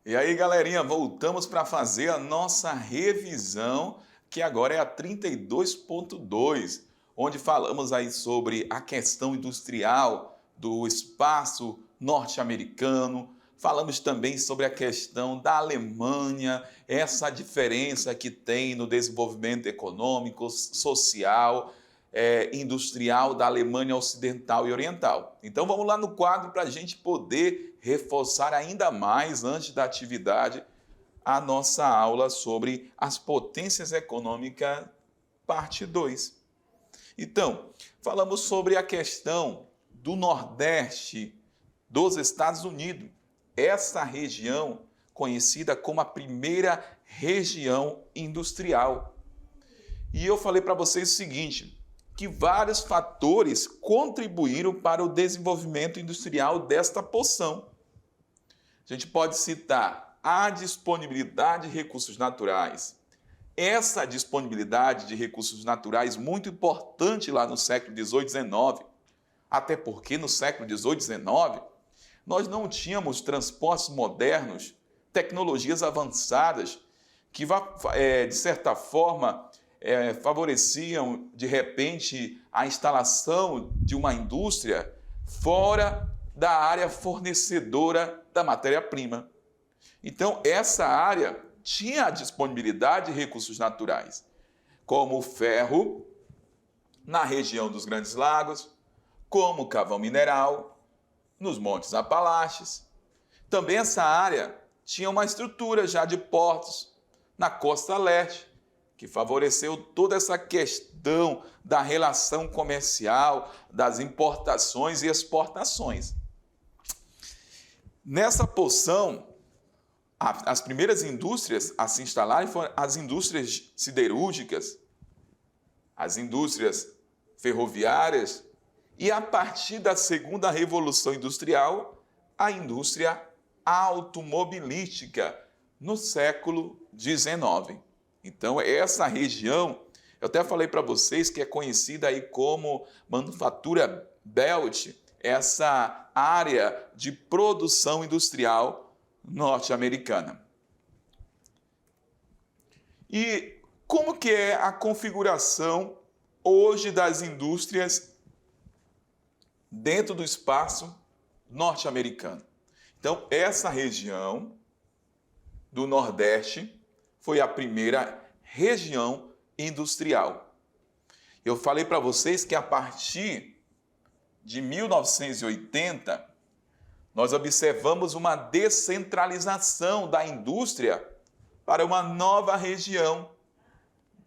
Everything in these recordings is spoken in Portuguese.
E aí, galerinha, voltamos para fazer a nossa revisão, que agora é a 32.2, onde falamos aí sobre a questão industrial do espaço norte-americano. Falamos também sobre a questão da Alemanha, essa diferença que tem no desenvolvimento econômico, social, industrial da Alemanha Ocidental e Oriental. Então vamos lá no quadro para a gente poder reforçar ainda mais, antes da atividade, a nossa aula sobre as potências econômicas, parte 2. Então, falamos sobre a questão do Nordeste dos Estados Unidos, essa região conhecida como a primeira região industrial. E eu falei para vocês o seguinte, que vários fatores contribuíram para o desenvolvimento industrial desta porção. A gente pode citar a disponibilidade de recursos naturais. Essa disponibilidade de recursos naturais muito importante lá no século XVIII e XIX, até porque no século XVIII e XIX nós não tínhamos transportes modernos, tecnologias avançadas que, de certa forma, favoreciam, de repente, a instalação de uma indústria fora da área fornecedora da matéria-prima. Então, essa área tinha a disponibilidade de recursos naturais, como o ferro, na região dos Grandes Lagos, como o carvão mineral, nos Montes Apalaches. Também essa área tinha uma estrutura já de portos na costa leste, que favoreceu toda essa questão da relação comercial, das importações e exportações. Nessa porção, as primeiras indústrias a se instalarem foram as indústrias siderúrgicas, as indústrias ferroviárias e, a partir da segunda revolução industrial, a indústria automobilística no século XIX. Então, essa região, eu até falei para vocês que é conhecida aí como Manufatura Belt, essa área de produção industrial norte-americana. E como que é a configuração hoje das indústrias dentro do espaço norte-americano? Então, essa região do Nordeste foi a primeira região industrial. Eu falei para vocês que a partir de 1980, nós observamos uma descentralização da indústria para uma nova região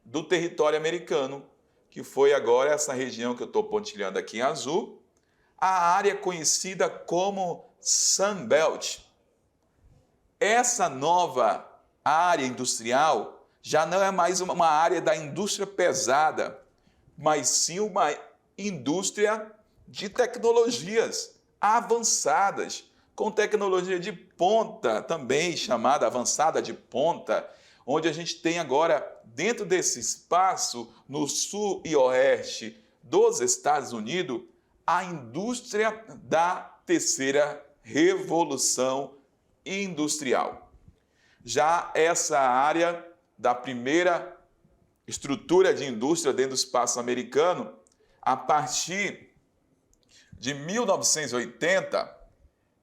do território americano, que foi agora essa região que eu estou pontilhando aqui em azul, a área conhecida como Sun Belt. Essa nova área industrial já não é mais uma área da indústria pesada, mas sim uma indústria de tecnologias avançadas, com tecnologia de ponta, também chamada avançada de ponta, onde a gente tem agora, dentro desse espaço, no sul e oeste dos Estados Unidos, a indústria da terceira revolução industrial. Já essa área da primeira estrutura de indústria dentro do espaço americano, a partir de 1980,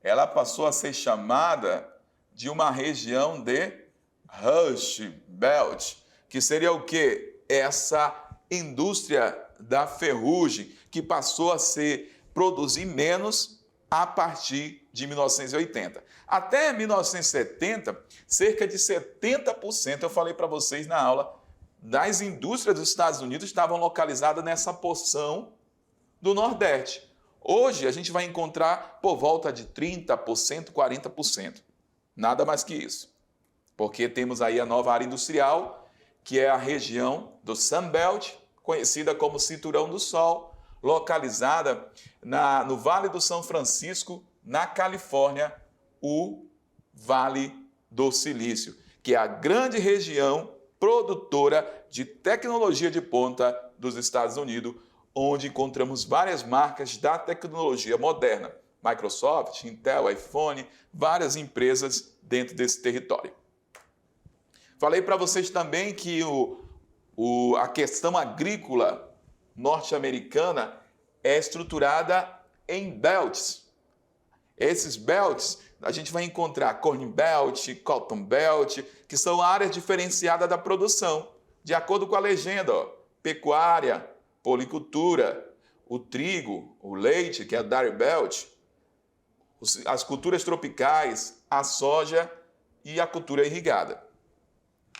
ela passou a ser chamada de uma região de Rust Belt, que seria o quê? Essa indústria da ferrugem, que passou a produzir menos a partir de 1980. Até 1970, cerca de 70%, eu falei para vocês na aula, das indústrias dos Estados Unidos estavam localizadas nessa porção do Nordeste. Hoje, a gente vai encontrar por volta de 30%, 40%. Nada mais que isso. Porque temos aí a nova área industrial, que é a região do Sun Belt, conhecida como Cinturão do Sol, localizada no Vale do São Francisco, na Califórnia, o Vale do Silício, que é a grande região produtora de tecnologia de ponta dos Estados Unidos, onde encontramos várias marcas da tecnologia moderna, Microsoft, Intel, iPhone, várias empresas dentro desse território. Falei para vocês também que a questão agrícola norte-americana é estruturada em belts. Esses belts, a gente vai encontrar Corn Belt, Cotton Belt, que são áreas diferenciadas da produção, de acordo com a legenda, pecuária, policultura, o trigo, o leite, que é a Dairy Belt, as culturas tropicais, a soja e a cultura irrigada.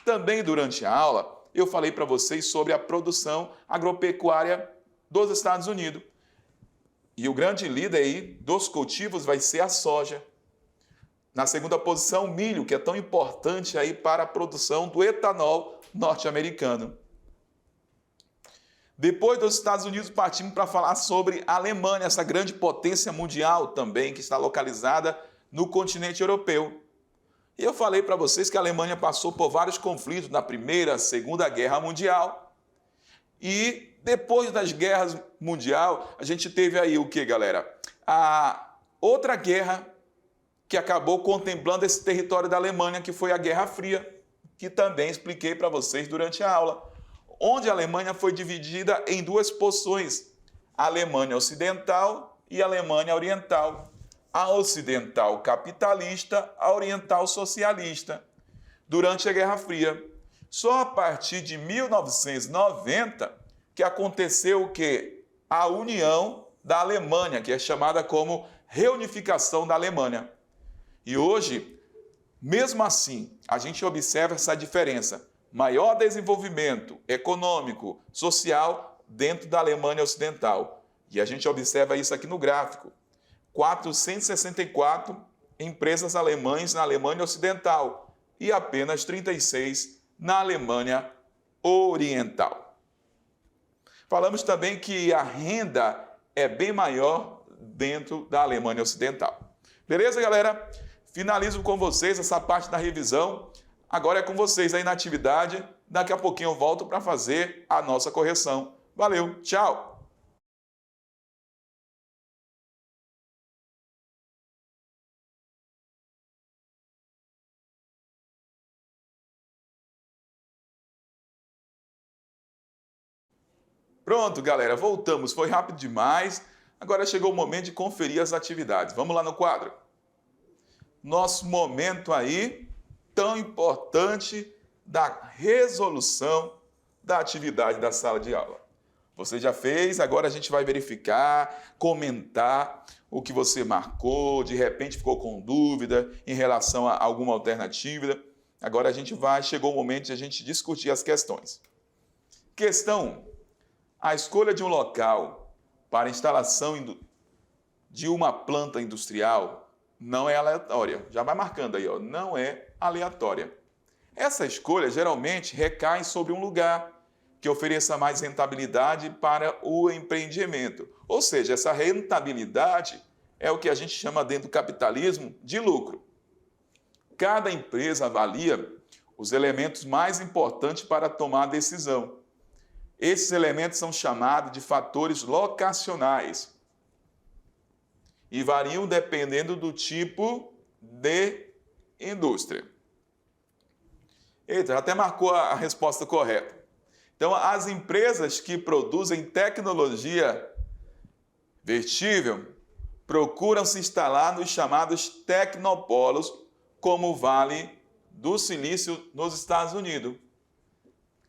Também durante a aula, eu falei para vocês sobre a produção agropecuária dos Estados Unidos. E o grande líder aí dos cultivos vai ser a soja. Na segunda posição, o milho, que é tão importante aí para a produção do etanol norte-americano. Depois dos Estados Unidos, partimos para falar sobre a Alemanha, essa grande potência mundial também, que está localizada no continente europeu. E eu falei para vocês que a Alemanha passou por vários conflitos na Primeira, Segunda Guerra Mundial. E depois das guerras mundiais, a gente teve aí o que, galera? A outra guerra que acabou contemplando esse território da Alemanha, que foi a Guerra Fria, que também expliquei para vocês durante a aula, onde a Alemanha foi dividida em duas porções, a Alemanha Ocidental e a Alemanha Oriental. A ocidental capitalista, a oriental socialista, durante a Guerra Fria. Só a partir de 1990 que aconteceu o quê? A união da Alemanha, que é chamada como reunificação da Alemanha. E hoje, mesmo assim, a gente observa essa diferença. Maior desenvolvimento econômico, social dentro da Alemanha Ocidental. E a gente observa isso aqui no gráfico. 464 empresas alemãs na Alemanha Ocidental e apenas 36 na Alemanha Oriental. Falamos também que a renda é bem maior dentro da Alemanha Ocidental. Beleza, galera? Finalizo com vocês essa parte da revisão. Agora é com vocês aí na atividade. Daqui a pouquinho eu volto para fazer a nossa correção. Valeu, tchau! Pronto, galera, voltamos. Foi rápido demais. Agora chegou o momento de conferir as atividades. Vamos lá no quadro. Nosso momento aí, tão importante, da resolução da atividade da sala de aula. Você já fez, agora a gente vai verificar, comentar o que você marcou, de repente ficou com dúvida em relação a alguma alternativa. Agora chegou o momento de a gente discutir as questões. Questão 1. A escolha de um local para instalação de uma planta industrial não é aleatória. Já vai marcando aí, ó, não é aleatória. Essa escolha geralmente recai sobre um lugar que ofereça mais rentabilidade para o empreendimento. Ou seja, essa rentabilidade é o que a gente chama dentro do capitalismo de lucro. Cada empresa avalia os elementos mais importantes para tomar a decisão. Esses elementos são chamados de fatores locacionais e variam dependendo do tipo de indústria. Eita, até marcou a resposta correta. Então, as empresas que produzem tecnologia vestível procuram se instalar nos chamados tecnopolos, como o Vale do Silício nos Estados Unidos,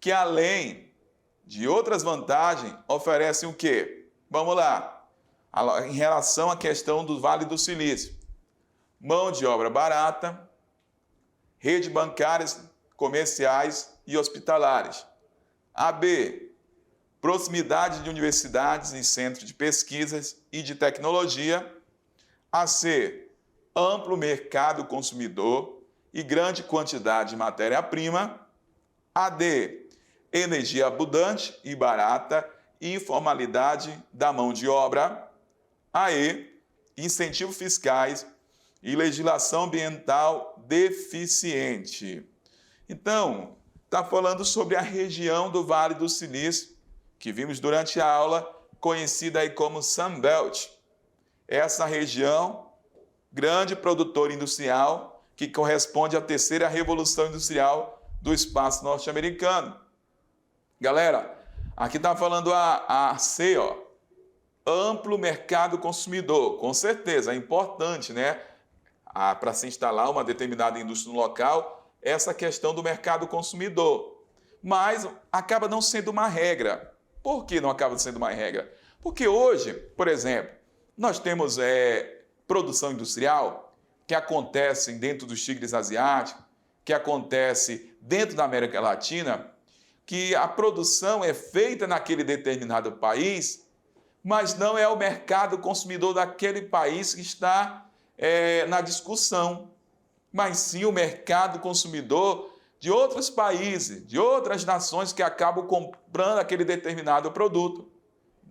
que além de outras vantagens, oferecem o quê? Vamos lá. Em relação à questão do Vale do Silício. Mão de obra barata, redes bancárias, comerciais e hospitalares. A, B. Proximidade de universidades e centros de pesquisas e de tecnologia. A, C. Amplo mercado consumidor e grande quantidade de matéria-prima. A, D. Energia abundante e barata e informalidade da mão de obra. A, E. Incentivos fiscais e legislação ambiental deficiente. Então, está falando sobre a região do Vale do Silício, que vimos durante a aula, conhecida aí como Sun Belt. Essa região, grande produtor industrial, que corresponde à terceira revolução industrial do espaço norte-americano. Galera, aqui está falando a C, ó, amplo mercado consumidor. Com certeza, é importante, né? Para se instalar uma determinada indústria no local, essa questão do mercado consumidor. Mas acaba não sendo uma regra. Por que não acaba sendo uma regra? Porque hoje, por exemplo, nós temos produção industrial que acontece dentro dos tigres asiáticos, que acontece dentro da América Latina, que a produção é feita naquele determinado país, mas não é o mercado consumidor daquele país que está na discussão, mas sim o mercado consumidor de outros países, de outras nações que acabam comprando aquele determinado produto.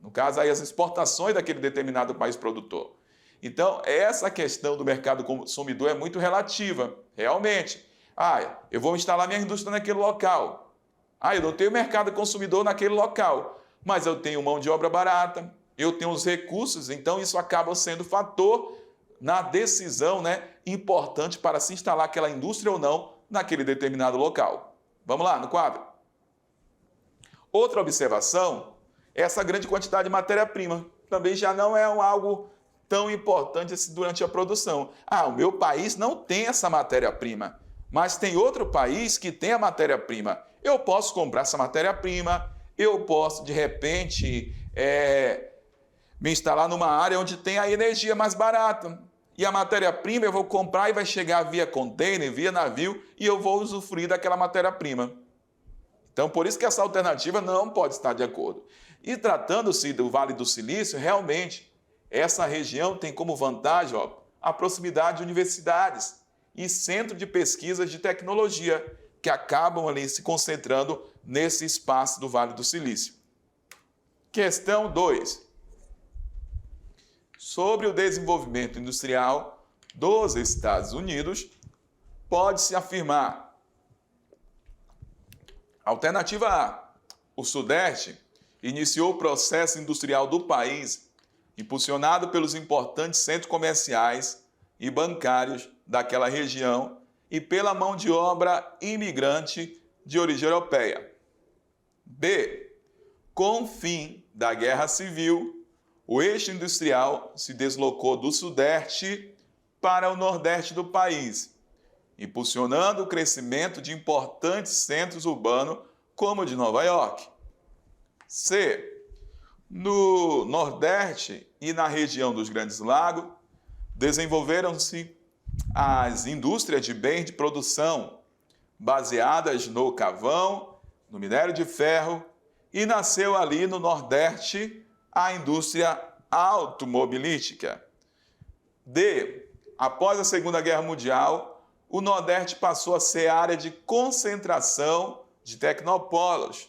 No caso, aí, as exportações daquele determinado país produtor. Então, essa questão do mercado consumidor é muito relativa, realmente. Eu vou instalar minha indústria naquele local. Eu não tenho mercado consumidor naquele local, mas eu tenho mão de obra barata, eu tenho os recursos, então isso acaba sendo fator na decisão, né, importante para se instalar aquela indústria ou não naquele determinado local. Vamos lá, no quadro. Outra observação, essa grande quantidade de matéria-prima também já não é algo tão importante assim durante a produção. O meu país não tem essa matéria-prima, mas tem outro país que tem a matéria-prima. Eu posso comprar essa matéria-prima, eu posso, de repente, me instalar numa área onde tem a energia mais barata. E a matéria-prima eu vou comprar e vai chegar via container, via navio, e eu vou usufruir daquela matéria-prima. Então, por isso que essa alternativa não pode estar de acordo. E tratando-se do Vale do Silício, realmente, essa região tem como vantagem a proximidade de universidades e centros de pesquisas de tecnologia, que acabam ali se concentrando nesse espaço do Vale do Silício. Questão 2. Sobre o desenvolvimento industrial dos Estados Unidos, pode-se afirmar: alternativa A, o Sudeste iniciou o processo industrial do país, impulsionado pelos importantes centros comerciais e bancários daquela região e pela mão de obra imigrante de origem europeia. B, com o fim da Guerra Civil, o eixo industrial se deslocou do Sudeste para o Nordeste do país, impulsionando o crescimento de importantes centros urbanos como o de Nova York. C, no Nordeste e na região dos Grandes Lagos, desenvolveram-se as indústrias de bens de produção, baseadas no carvão, no minério de ferro, e nasceu ali no Nordeste a indústria automobilística. D, após a Segunda Guerra Mundial, o Nordeste passou a ser área de concentração de tecnopolos.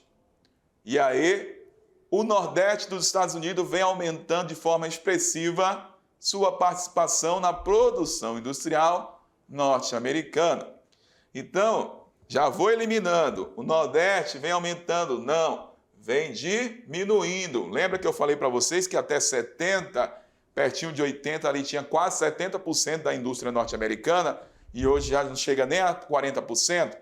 E aí, o Nordeste dos Estados Unidos vem aumentando de forma expressiva sua participação na produção industrial norte-americana. Então, já vou eliminando. O Nordeste vem aumentando? Não, vem diminuindo. Lembra que eu falei para vocês que até 70, pertinho de 80, ali tinha quase 70% da indústria norte-americana e hoje já não chega nem a 40%?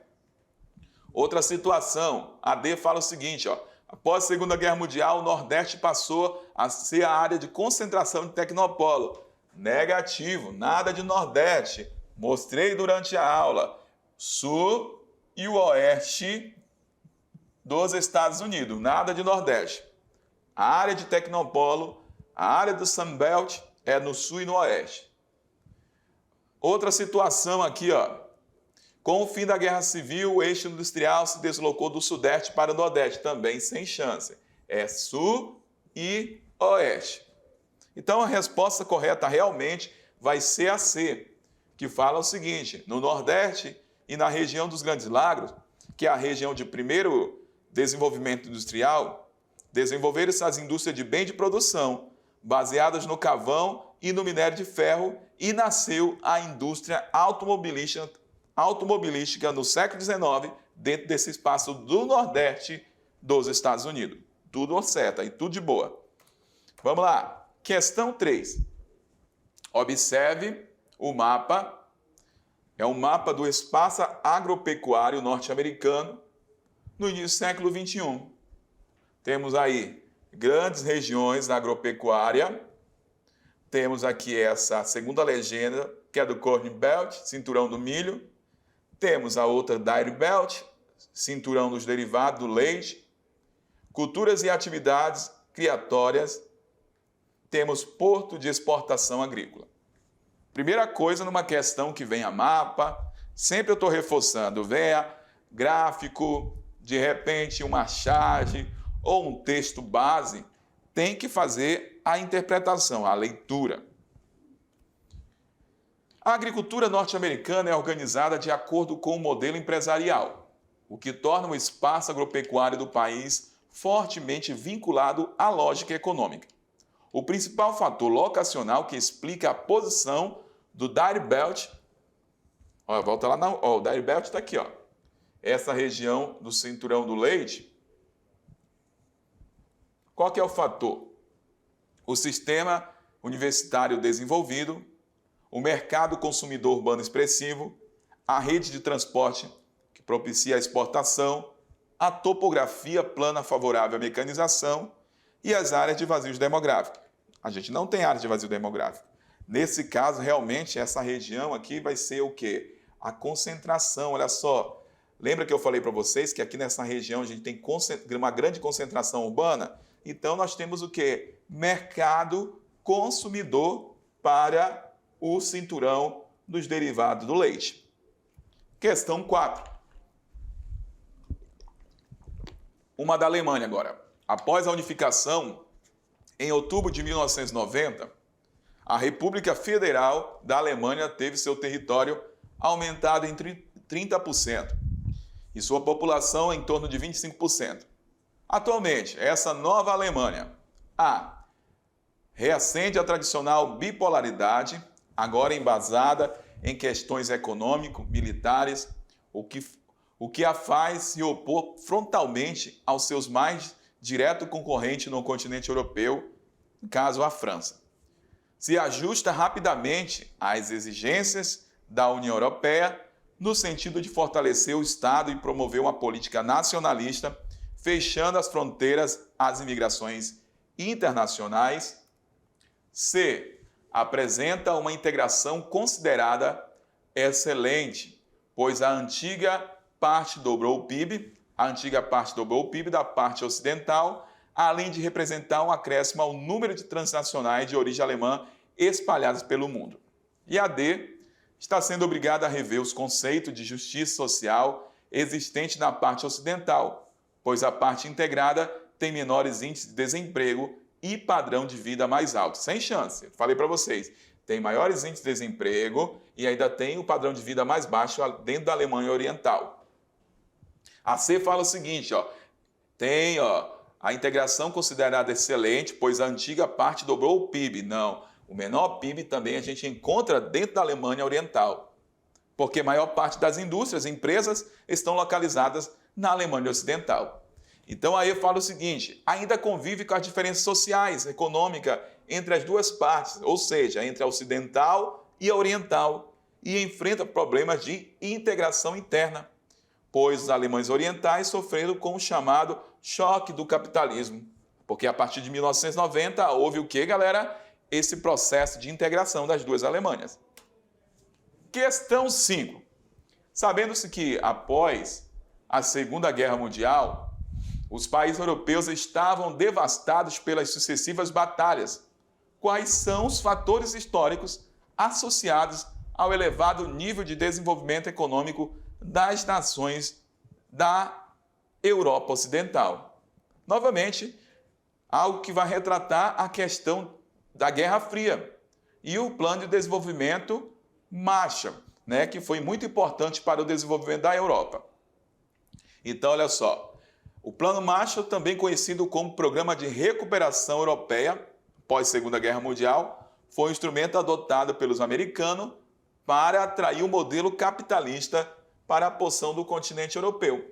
Outra situação, a D fala o seguinte, após a Segunda Guerra Mundial, o Nordeste passou a ser a área de concentração de tecnopolo. Negativo, nada de Nordeste. Mostrei durante a aula. Sul e o Oeste dos Estados Unidos, nada de Nordeste. A área de tecnopolo, a área do Sun Belt é no Sul e no Oeste. Outra situação aqui, com o fim da Guerra Civil, o eixo industrial se deslocou do Sudeste para o Nordeste, também sem chance. É Sul e Oeste. Então, a resposta correta realmente vai ser a C, que fala o seguinte: no Nordeste e na região dos Grandes Lagos, que é a região de primeiro desenvolvimento industrial, desenvolveram-se as indústrias de bem de produção, baseadas no carvão e no minério de ferro, e nasceu a indústria automobilística no século XIX, dentro desse espaço do Nordeste dos Estados Unidos. Tudo certo, aí tudo de boa. Vamos lá. Questão 3. Observe o mapa. É um mapa do espaço agropecuário norte-americano no início do século XXI. Temos aí grandes regiões da agropecuária. Temos aqui essa segunda legenda, que é do Corn Belt, cinturão do milho. Temos a outra Dairy Belt, cinturão dos derivados do leite. Culturas e atividades criatórias. Temos porto de exportação agrícola. Primeira coisa, numa questão que vem a mapa, sempre eu estou reforçando, venha gráfico, de repente uma charge ou um texto base, tem que fazer a interpretação, a leitura. A agricultura norte-americana é organizada de acordo com o modelo empresarial, o que torna o espaço agropecuário do país fortemente vinculado à lógica econômica. O principal fator locacional que explica a posição do Dairy Belt, volta lá, o Dairy Belt está aqui, essa região do cinturão do leite. Qual que é o fator? O sistema universitário desenvolvido, o mercado consumidor urbano expressivo, a rede de transporte que propicia a exportação, a topografia plana favorável à mecanização e as áreas de vazio demográfico. A gente não tem área de vazio demográfico. Nesse caso, realmente, essa região aqui vai ser o quê? A concentração, olha só. Lembra que eu falei para vocês que aqui nessa região a gente tem uma grande concentração urbana? Então, nós temos o quê? Mercado consumidor para o cinturão dos derivados do leite. Questão 4. Uma da Alemanha agora. Após a unificação, em outubro de 1990, a República Federal da Alemanha teve seu território aumentado em 30% e sua população em torno de 25%. Atualmente, essa nova Alemanha reacende a tradicional bipolaridade, agora embasada em questões econômico-militares, o que a faz se opor frontalmente aos seus mais direto concorrente no continente europeu, no caso a França. Se ajusta rapidamente às exigências da União Europeia no sentido de fortalecer o Estado e promover uma política nacionalista, fechando as fronteiras às imigrações internacionais. C. Apresenta uma integração considerada excelente, pois a antiga parte dobrou o PIB da parte ocidental, além de representar um acréscimo ao número de transnacionais de origem alemã espalhadas pelo mundo. E a D está sendo obrigada a rever os conceitos de justiça social existentes na parte ocidental, pois a parte integrada tem menores índices de desemprego e padrão de vida mais alto. Sem chance. Falei para vocês, tem maiores índices de desemprego e ainda tem o padrão de vida mais baixo dentro da Alemanha Oriental. A C fala o seguinte, tem a integração considerada excelente, pois a antiga parte dobrou o PIB. Não, o menor PIB também a gente encontra dentro da Alemanha Oriental, porque a maior parte das indústrias e empresas estão localizadas na Alemanha Ocidental. Então aí eu falo o seguinte, ainda convive com as diferenças sociais, econômicas entre as duas partes, ou seja, entre a ocidental e a oriental, e enfrenta problemas de integração interna, pois os alemães orientais sofreram com o chamado choque do capitalismo, porque a partir de 1990 houve o que, galera? Esse processo de integração das duas Alemanhas. Questão 5. Sabendo-se que após a Segunda Guerra Mundial, os países europeus estavam devastados pelas sucessivas batalhas. Quais são os fatores históricos associados ao elevado nível de desenvolvimento econômico das nações da Europa Ocidental? Novamente, algo que vai retratar a questão da Guerra Fria e o plano de desenvolvimento Marshall, que foi muito importante para o desenvolvimento da Europa. Então, olha só, o Plano Marshall, também conhecido como Programa de Recuperação Europeia, pós-Segunda Guerra Mundial, foi um instrumento adotado pelos americanos para atrair um modelo capitalista para a porção do continente europeu,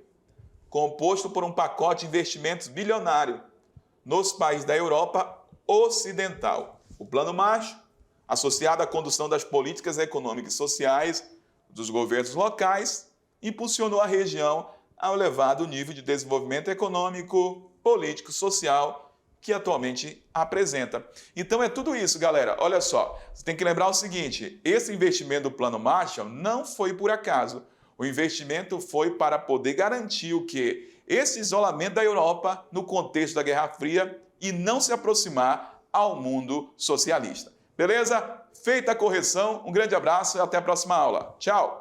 composto por um pacote de investimentos bilionário nos países da Europa Ocidental. O Plano Marshall, associado à condução das políticas econômicas e sociais dos governos locais, impulsionou a região ao elevado nível de desenvolvimento econômico, político, social que atualmente apresenta. Então é tudo isso, galera. Olha só, você tem que lembrar o seguinte, esse investimento do Plano Marshall não foi por acaso. O investimento foi para poder garantir o quê? Esse isolamento da Europa no contexto da Guerra Fria e não se aproximar ao mundo socialista. Beleza? Feita a correção, um grande abraço e até a próxima aula. Tchau!